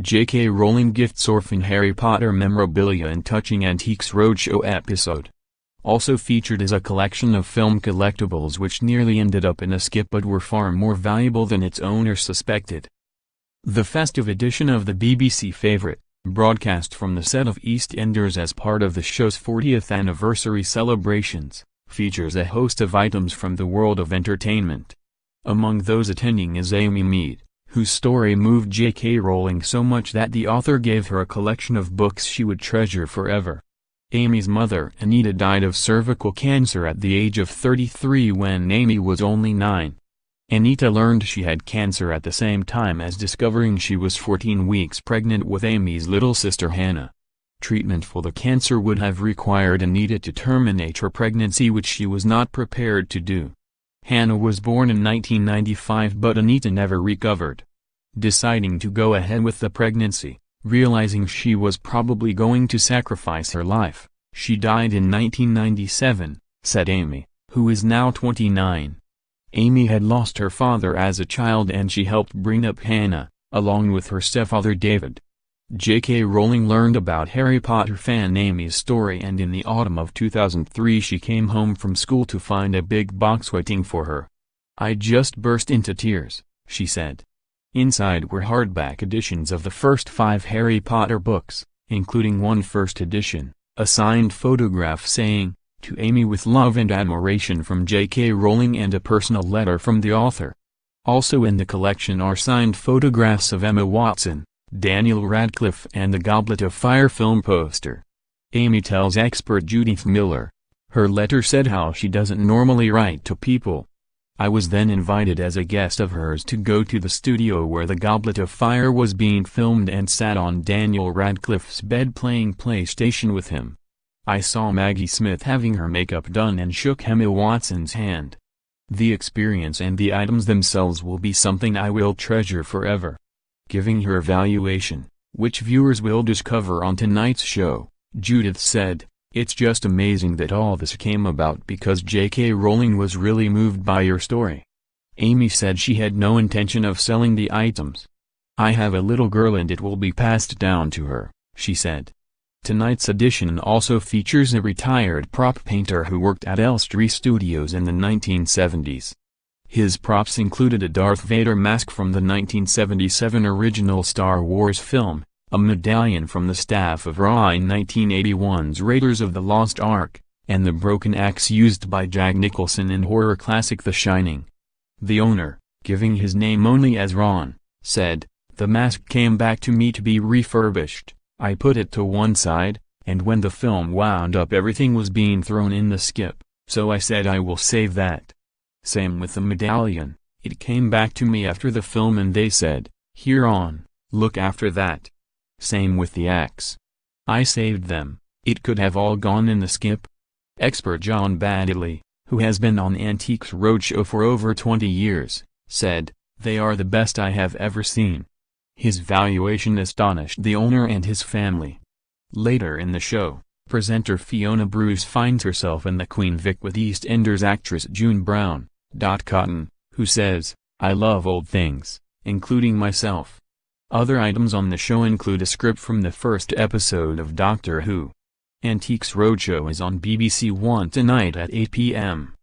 JK Rowling gifts orphan Harry Potter memorabilia in touching Antiques Roadshow episode. Also featured is a collection of film collectibles which nearly ended up in a skip but were far more valuable than its owner suspected. The festive edition of the BBC favourite, broadcast from the set of EastEnders as part of the show's 40th anniversary celebrations, features a host of items from the world of entertainment. Among those attending is Aimee Mead, whose story moved JK Rowling so much that the author gave her a collection of books she would treasure forever. Aimee's mother Anita died of cervical cancer at the age of 33 when Aimee was only 9. Anita learned she had cancer at the same time as discovering she was 14 weeks pregnant with Aimee's little sister Hannah. Treatment for the cancer would have required Anita to terminate her pregnancy, which she was not prepared to do. Hannah was born in 1995 but Anita never recovered. Deciding to go ahead with the pregnancy, realizing she was probably going to sacrifice her life, she died in 1997, said Aimee, who is now 29. Aimee had lost her father as a child and she helped bring up Hannah, along with her stepfather David. JK Rowling learned about Harry Potter fan Aimee's story, and in the autumn of 2003 she came home from school to find a big box waiting for her. "I just burst into tears," she said. Inside were hardback editions of the first 5 Harry Potter books, including one first edition, a signed photograph saying, "To Aimee with love and admiration from JK Rowling," and a personal letter from the author. Also in the collection are signed photographs of Emma Watson, Daniel Radcliffe and the Goblet of Fire film poster. Aimee tells expert Judith Miller, her letter said how she doesn't normally write to people. "I was then invited as a guest of hers to go to the studio where the Goblet of Fire was being filmed and sat on Daniel Radcliffe's bed playing PlayStation with him. I saw Maggie Smith having her makeup done and shook Emma Watson's hand. The experience and the items themselves will be something I will treasure forever." Giving her evaluation, which viewers will discover on tonight's show, Judith said, "It's just amazing that all this came about because JK Rowling was really moved by your story." Aimee said she had no intention of selling the items. "I have a little girl and it will be passed down to her," she said. Tonight's edition also features a retired prop painter who worked at Elstree Studios in the 1970s. His props included a Darth Vader mask from the 1977 original Star Wars film, a medallion from the staff of Raw in 1981's Raiders of the Lost Ark, and the broken axe used by Jack Nicholson in horror classic The Shining. The owner, giving his name only as Ron, said, "The mask came back to me to be refurbished. I put it to one side, and when the film wound up everything was being thrown in the skip, so I said I will save that. Same with the medallion, it came back to me after the film and they said, 'Here on, look after that.' Same with the axe. I saved them, it could have all gone in the skip." Expert John Baddeley, who has been on Antiques Roadshow for over 20 years, said, "They are the best I have ever seen." His valuation astonished the owner and his family. Later in the show, presenter Fiona Bruce finds herself in the Queen Vic with EastEnders actress June Brown, Cotton, who says, "I love old things, including myself." Other items on the show include a script from the first episode of Doctor Who. Antiques Roadshow is on BBC One tonight at 8 p.m.